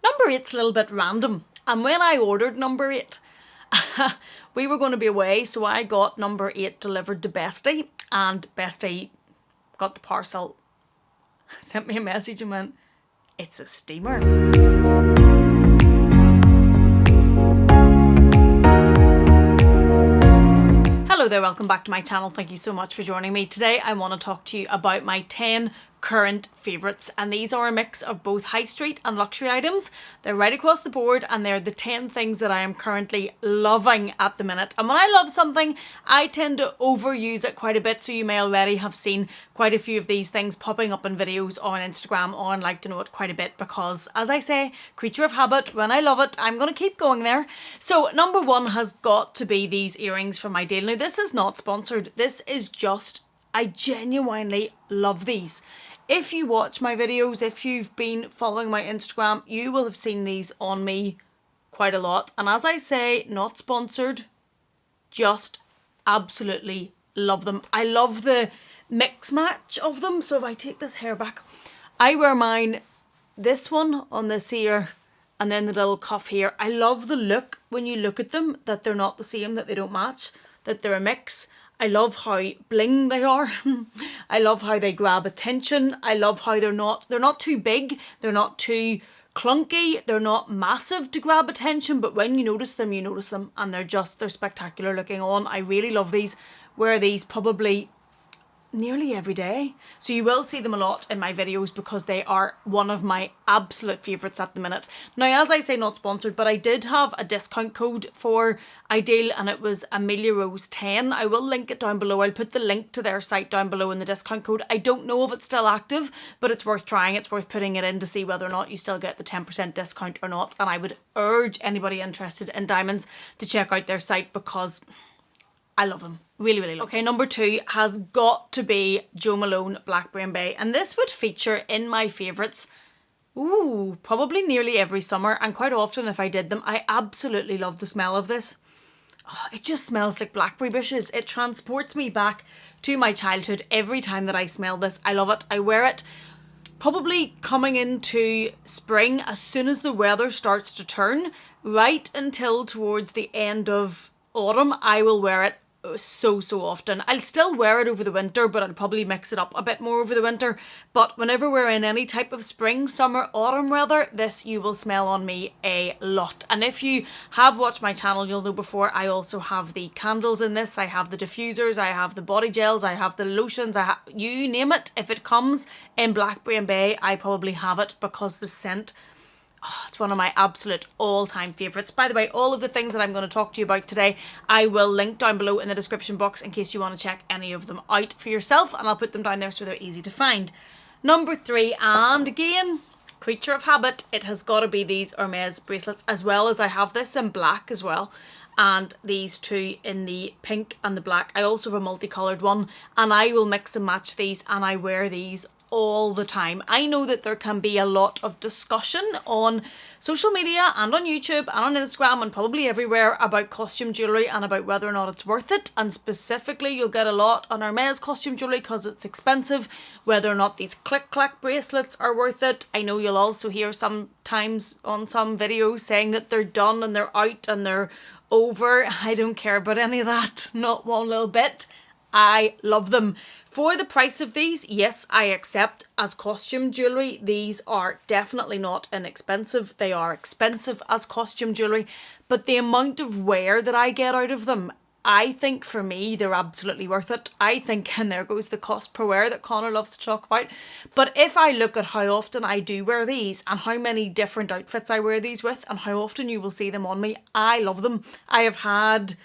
Number 8's a little bit random. And when I ordered number 8, we were going to be away, so I got number 8 delivered to Bestie, and Bestie got the parcel, sent me a message and went, "It's a steamer." Hello there, welcome back to my channel. Thank you so much for joining me. Today I want to talk to you about my 10 current favourites, and these are a mix of both high street and luxury items. They're right across the board, and they're the 10 things that I am currently loving at the minute. And when I love something, I tend to overuse it quite a bit, so you may already have seen quite a few of these things popping up in videos on Instagram on Like to Know It quite a bit, because as I say, creature of habit, when I love it, I'm going to keep going there. So number 1 has got to be these earrings from my deal. Now this is not sponsored, this is just, I genuinely love these. If you watch my videos, if you've been following my Instagram, you will have seen these on me quite a lot. And as I say, not sponsored, just absolutely love them. I love the mix match of them. So if I take this hair back, I wear mine, this one on this ear, and then the little cuff here. I love the look when you look at them, that they're not the same, that they don't match, that they're a mix. I love how bling they are. I love how they grab attention. I love how they're not too big. They're not too clunky. They're not massive to grab attention, but when you notice them, and they're spectacular looking on. I really love these. Wear these probably nearly every day. So you will see them a lot in my videos because they are one of my absolute favourites at the minute. Now, as I say, not sponsored, but I did have a discount code for Ideal, and it was Amelia Rose 10. I will link it down below. I'll put the link to their site down below in the discount code. I don't know if it's still active, but it's worth trying. It's worth putting it in to see whether or not you still get the 10% discount or not. And I would urge anybody interested in diamonds to check out their site because I love them. Really, really love them. Okay, number 2 has got to be Jo Malone Blackberry and Bay. And this would feature in my favourites, probably nearly every summer. And quite often if I did them, I absolutely love the smell of this. Oh, it just smells like blackberry bushes. It transports me back to my childhood every time that I smell this. I love it. I wear it probably coming into spring, as soon as the weather starts to turn, right until towards the end of autumn. I will wear it so often. I'll still wear it over the winter, but I'll probably mix it up a bit more over the winter. But whenever we're in any type of spring, summer, autumn weather, this you will smell on me a lot. And if you have watched my channel, you'll know before I also have the candles in this. I have the diffusers, I have the body gels, I have the lotions, you name it. If it comes in Blackberry and Bay, I probably have it because the scent, it's one of my absolute all-time favourites. By the way, all of the things that I'm going to talk to you about today, I will link down below in the description box in case you want to check any of them out for yourself, and I'll put them down there so they're easy to find. Number 3, and again, creature of habit, it has got to be these Hermes bracelets, as well as I have this in black as well, and these 2 in the pink and the black. I also have a multicoloured one, and I will mix and match these, and I wear these all the time. I know that there can be a lot of discussion on social media and on YouTube and on Instagram and probably everywhere about costume jewellery and about whether or not it's worth it. And specifically, you'll get a lot on Hermes costume jewellery because it's expensive, whether or not these click-clack bracelets are worth it. I know you'll also hear sometimes on some videos saying that they're done and they're out and they're over. I don't care about any of that, not one little bit. I love them. For the price of these, yes, I accept as costume jewellery. These are definitely not inexpensive. They are expensive as costume jewellery, but the amount of wear that I get out of them, I think for me, they're absolutely worth it. I think, and there goes the cost per wear that Connor loves to talk about. But if I look at how often I do wear these and how many different outfits I wear these with and how often you will see them on me, I love them. I have had,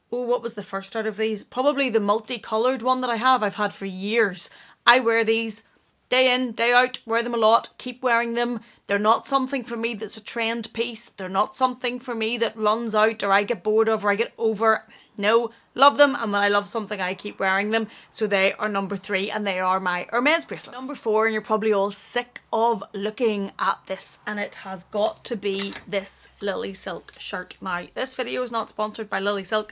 what was the first out of these? Probably the multicoloured one that I've had for years. I wear these day in, day out, wear them a lot, keep wearing them. They're not something for me that's a trend piece. They're not something for me that runs out or I get bored of or I get over. No, love them, and when I love something I keep wearing them. So they are number 3 and they are my Hermes bracelets. Number 4, and you're probably all sick of looking at this, and it has got to be this Lilysilk shirt. Now, this video is not sponsored by Lilysilk,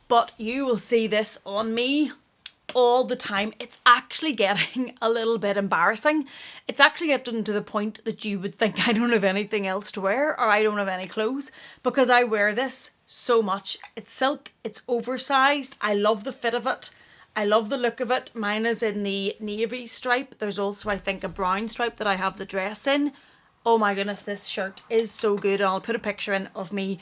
but you will see this on me all the time. It's actually getting a little bit embarrassing. It's actually getting to the point that you would think I don't have anything else to wear, or I don't have any clothes, because I wear this so much. It's silk, it's oversized, I love the fit of it, I love the look of it. Mine is in the navy stripe. There's also, I think, a brown stripe that I have the dress in. Oh my goodness, this shirt is so good, and I'll put a picture in of me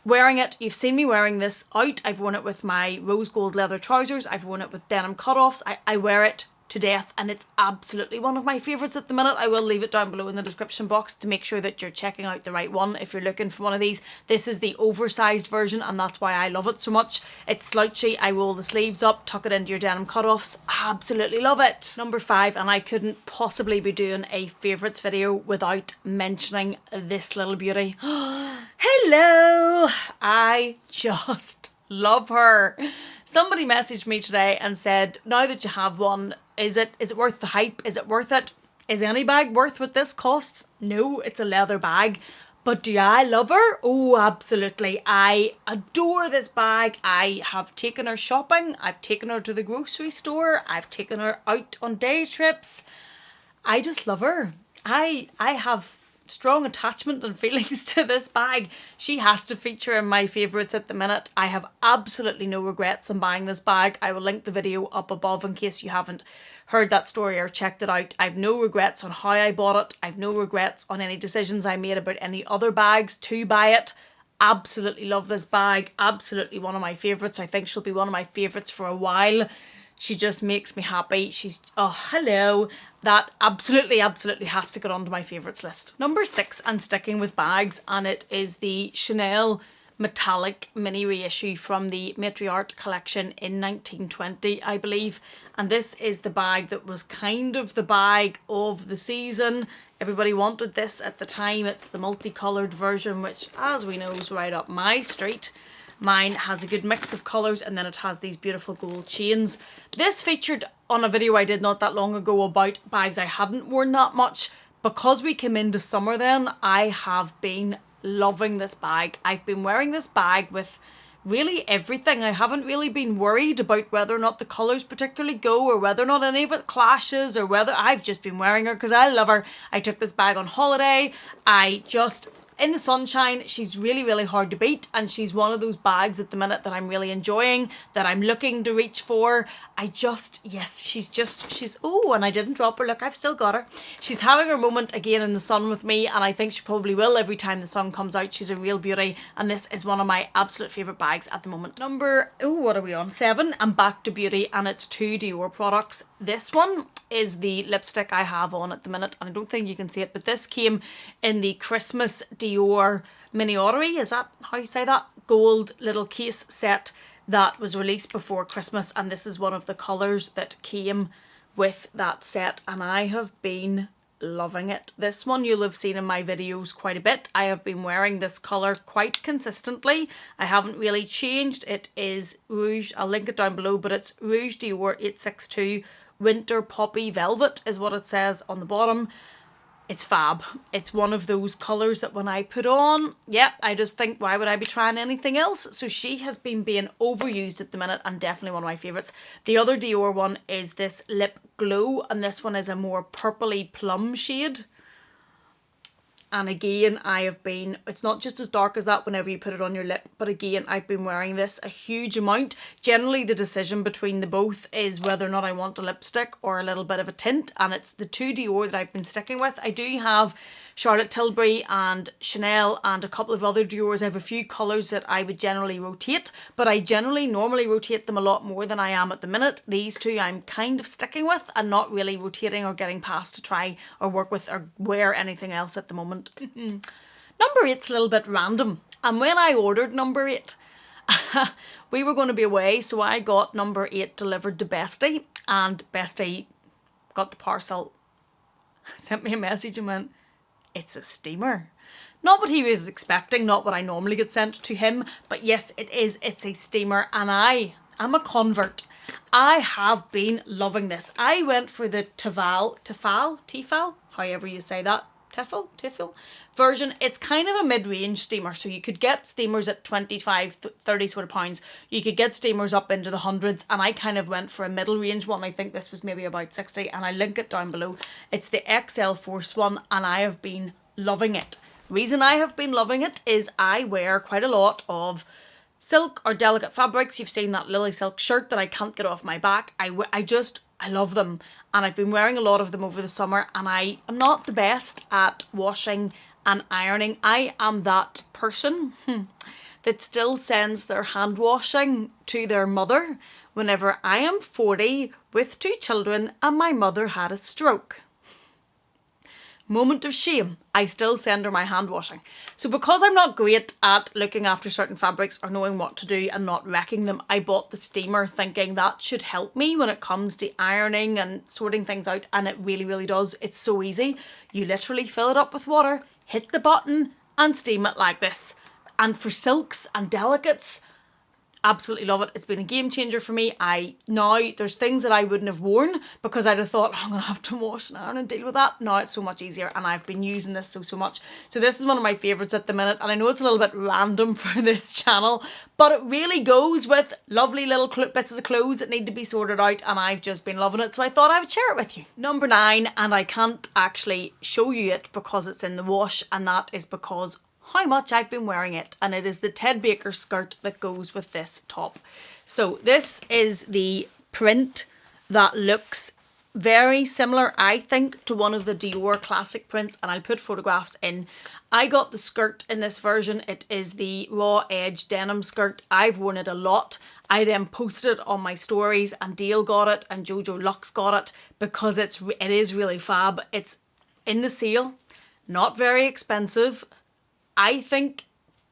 wearing it. You've seen me wearing this out. I've worn it with my rose gold leather trousers. I've worn it with denim cutoffs. I wear it to death, and it's absolutely one of my favourites at the minute. I will leave it down below in the description box to make sure that you're checking out the right one if you're looking for one of these. This is the oversized version, and that's why I love it so much. It's slouchy. I roll the sleeves up, tuck it into your denim cutoffs. Absolutely love it. Number 5, and I couldn't possibly be doing a favourites video without mentioning this little beauty. Hello! I just love her. Somebody messaged me today and said, now that you have one, is it worth the hype? Is it worth it? Is any bag worth what this costs? No, it's a leather bag. But do I love her? Oh, absolutely. I adore this bag. I have taken her shopping. I've taken her to the grocery store. I've taken her out on day trips. I just love her. I have strong attachment and feelings to this bag. She has to feature in my favourites at the minute. I have absolutely no regrets in buying this bag. I will link the video up above in case you haven't heard that story or checked it out. I've no regrets on how I bought it. I've no regrets on any decisions I made about any other bags to buy it. Absolutely love this bag. Absolutely one of my favourites. I think she'll be one of my favourites for a while. She just makes me happy. She's, oh, hello. That absolutely has to get onto my favourites list. Number 6, and sticking with bags, and it is the Chanel metallic mini reissue from the Matriarch collection in 1920, I believe. And this is the bag that was kind of the bag of the season. Everybody wanted this at the time. It's the multicoloured version, which, as we know, is right up my street. Mine has a good mix of colours, and then it has these beautiful gold chains. This featured on a video I did not that long ago about bags I hadn't worn that much. Because we came into summer then, I have been loving this bag. I've been wearing this bag with really everything. I haven't really been worried about whether or not the colours particularly go, or whether or not any of it clashes, or whether I've just been wearing her because I love her. I took this bag on holiday. In the sunshine, she's really hard to beat, and she's one of those bags at the minute that I'm really enjoying, that I'm looking to reach for. She's, oh, and I didn't drop her, look, I've still got her. She's having her moment again in the sun with me, and I think she probably will every time the sun comes out. She's a real beauty, and this is one of my absolute favourite bags at the moment. Number, what are we on? 7, and back to beauty, and it's 2 Dior products. This one is the lipstick I have on at the minute, and I don't think you can see it, but this came in the Christmas Dior miniature, is that how you say that? Gold little case set that was released before Christmas, and this is one of the colours that came with that set, and I have been loving it. This one you'll have seen in my videos quite a bit. I have been wearing this colour quite consistently. I haven't really changed. It is Rouge, I'll link it down below, but it's Rouge Dior 862 Winter Poppy Velvet is what it says on the bottom. It's fab. It's one of those colours that when I put on, yep, I just think, why would I be trying anything else? So she has been being overused at the minute, and definitely one of my favourites. The other Dior one is this Lip Glow, and this one is a more purpley plum shade. And again, it's not just as dark as that whenever you put it on your lip, but again, I've been wearing this a huge amount. Generally, the decision between the both is whether or not I want a lipstick or a little bit of a tint, and it's the 2 Dior that I've been sticking with. I do have Charlotte Tilbury and Chanel and a couple of other Diors. I have a few colours that I would generally rotate, but I normally rotate them a lot more than I am at the minute. These 2 I'm kind of sticking with and not really rotating or getting past to try or work with or wear anything else at the moment. Number 8's a little bit random, and when I ordered number 8 we were going to be away, so I got number 8 delivered to Bestie, and Bestie got the parcel, sent me a message and went, it's a steamer. Not what he was expecting, not what I normally get sent to him, but yes, it's a steamer, and I am a convert. I have been loving this. I went for the Tefal, however you say that, Tiffle version. It's kind of a mid-range steamer, so you could get steamers at 25, 30 sort of pounds. You could get steamers up into the hundreds, and I kind of went for a middle range one. I think this was maybe about 60, and I link it down below. It's the XL Force one, and I have been loving it. Reason I have been loving it is I wear quite a lot of silk or delicate fabrics. You've seen that Lilysilk shirt that I can't get off my back. I love them, and I've been wearing a lot of them over the summer, and I am not the best at washing and ironing. I am that person that still sends their hand washing to their mother whenever I am 40 with 2 children and my mother had a stroke. Moment of shame, I still send her my hand washing. So because I'm not great at looking after certain fabrics or knowing what to do and not wrecking them, I bought the steamer thinking that should help me when it comes to ironing and sorting things out, and it really, really does. It's so easy. You literally fill it up with water, hit the button and steam it like this. And for silks and delicates, absolutely love it. It's been a game changer for me. Now there's things that I wouldn't have worn because I'd have thought, I'm gonna have to wash and iron and deal with that. Now it's so much easier, and I've been using this so much. So this is one of my favourites at the minute, and I know it's a little bit random for this channel, but it really goes with lovely little pieces of clothes that need to be sorted out, and I've just been loving it, so I thought I would share it with you. Number 9, and I can't actually show you it because it's in the wash, and that is because how much I've been wearing it, and it is the Ted Baker skirt that goes with this top. So this is the print that looks very similar, I think, to one of the Dior classic prints, and I'll put photographs in. I got the skirt in this version. It is the raw edge denim skirt. I've worn it a lot. I then posted it on my stories, and Dale got it and Jojo Lux got it because it is really fab. It's in the sale, not very expensive. I think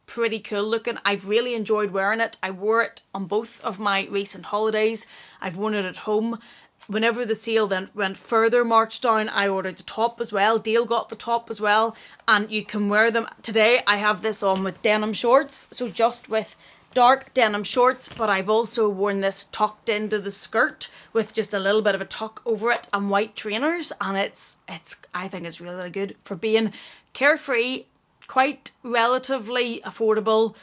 pretty cool looking. I've really enjoyed wearing it. I wore it on both of my recent holidays. I've worn it at home. Whenever the sale then went further marched down, I ordered the top as well. Dale got the top as well, and you can wear them. Today I have this on with denim shorts, so just with dark denim shorts, but I've also worn this tucked into the skirt with just a little bit of a tuck over it and white trainers, and I think it's really, really good for being carefree, quite relatively affordable.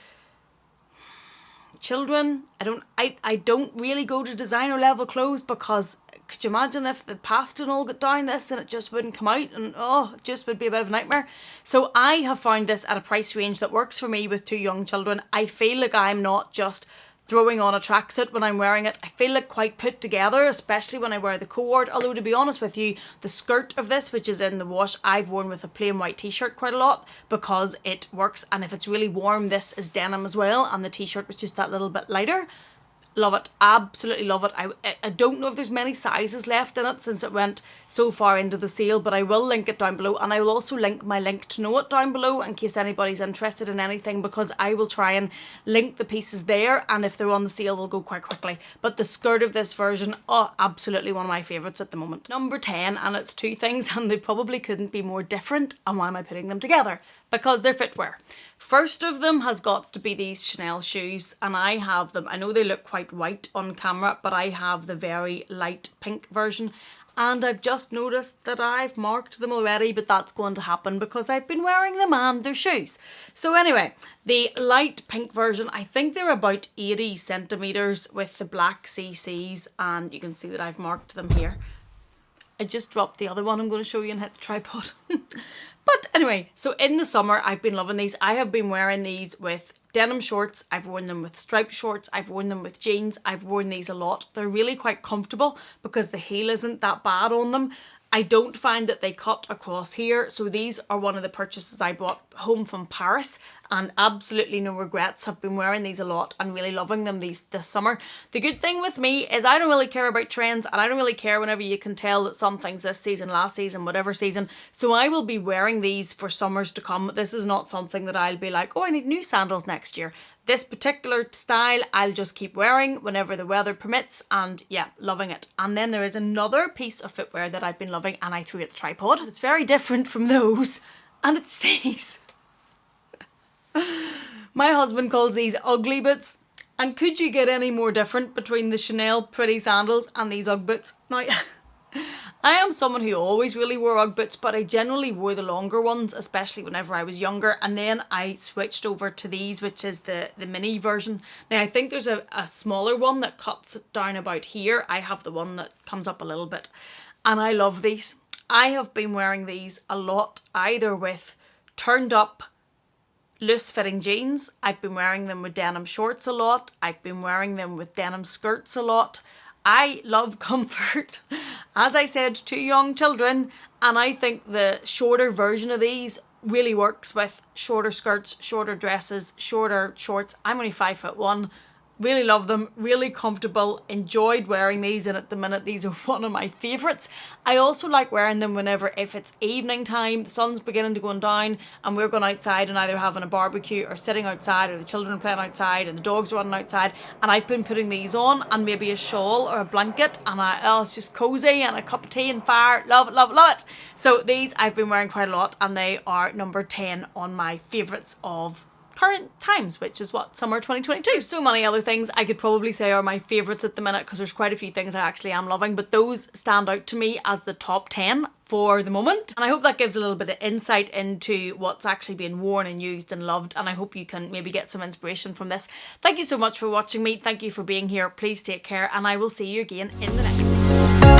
Children, I don't really go to designer level clothes because could you imagine if the pasta and all got down this and it just wouldn't come out, and it just would be a bit of a nightmare. So I have found this at a price range that works for me with 2 young children. I feel like I'm not just throwing on a tracksuit when I'm wearing it. I feel like quite put together, especially when I wear the cord. Although to be honest with you, the skirt of this, which is in the wash, I've worn with a plain white t-shirt quite a lot because it works, and if it's really warm, this is denim as well, and the t-shirt was just that little bit lighter. Love it, absolutely love it. I don't know if there's many sizes left in it since it went so far into the sale, but I will link it down below, and I will also link my link to know it down below in case anybody's interested in anything, because I will try and link the pieces there, and if they're on the sale they'll go quite quickly. But the skirt of this version, absolutely one of my favourites at the moment. Number 10, and it's 2 things, and they probably couldn't be more different, and why am I putting them together? Because they're footwear. First of them has got to be these Chanel shoes, and I have them. I know they look quite white on camera, but I have the very light pink version, and I've just noticed that I've marked them already, but that's going to happen because I've been wearing them and their shoes. So anyway, the light pink version, I think they're about 80 centimetres with the black CCs, and you can see that I've marked them here. I just dropped the other one I'm going to show you and hit the tripod. But anyway, so in the summer, I've been loving these. I have been wearing these with denim shorts. I've worn them with striped shorts. I've worn them with jeans. I've worn these a lot. They're really quite comfortable because the heel isn't that bad on them. I don't find that they cut across here. So these are one of the purchases I brought home from Paris, and absolutely no regrets. I've been wearing these a lot and really loving them this summer. The good thing with me is I don't really care about trends, and I don't really care whenever you can tell that something's this season, last season, whatever season. So I will be wearing these for summers to come. This is not something that I'll be like, I need new sandals next year. This particular style I'll just keep wearing whenever the weather permits, and yeah, loving it. And then there is another piece of footwear that I've been loving, and I threw at the tripod. It's very different from those, and it's these. My husband calls these ugly boots, and could you get any more different between the Chanel pretty sandals and these Ugg boots? Now, I am someone who always really wore Ugg boots, but I generally wore the longer ones, especially whenever I was younger. And then I switched over to these, which is the mini version. Now I think there's a smaller one that cuts down about here. I have the one that comes up a little bit. And I love these. I have been wearing these a lot, either with turned up loose fitting jeans. I've been wearing them with denim shorts a lot. I've been wearing them with denim skirts a lot. I love comfort, as I said, 2 young children, and I think the shorter version of these really works with shorter skirts, shorter dresses, shorter shorts. I'm only 5'1", really love them, really comfortable, enjoyed wearing these, and at the minute these are one of my favourites. I also like wearing them whenever, if it's evening time, the sun's beginning to go down and we're going outside and either having a barbecue or sitting outside, or the children are playing outside and the dogs are running outside, and I've been putting these on and maybe a shawl or a blanket, and it's just cosy, and a cup of tea and fire. Love it, love it, love it. So these I've been wearing quite a lot, and they are number 10 on my favourites of current times, which is what, summer 2022. So many other things I could probably say are my favourites at the minute, because there's quite a few things I actually am loving, but those stand out to me as the top 10 for the moment. And I hope that gives a little bit of insight into what's actually being worn and used and loved, and I hope you can maybe get some inspiration from this. Thank you so much for watching me. Thank you for being here. Please take care, and I will see you again in the next video.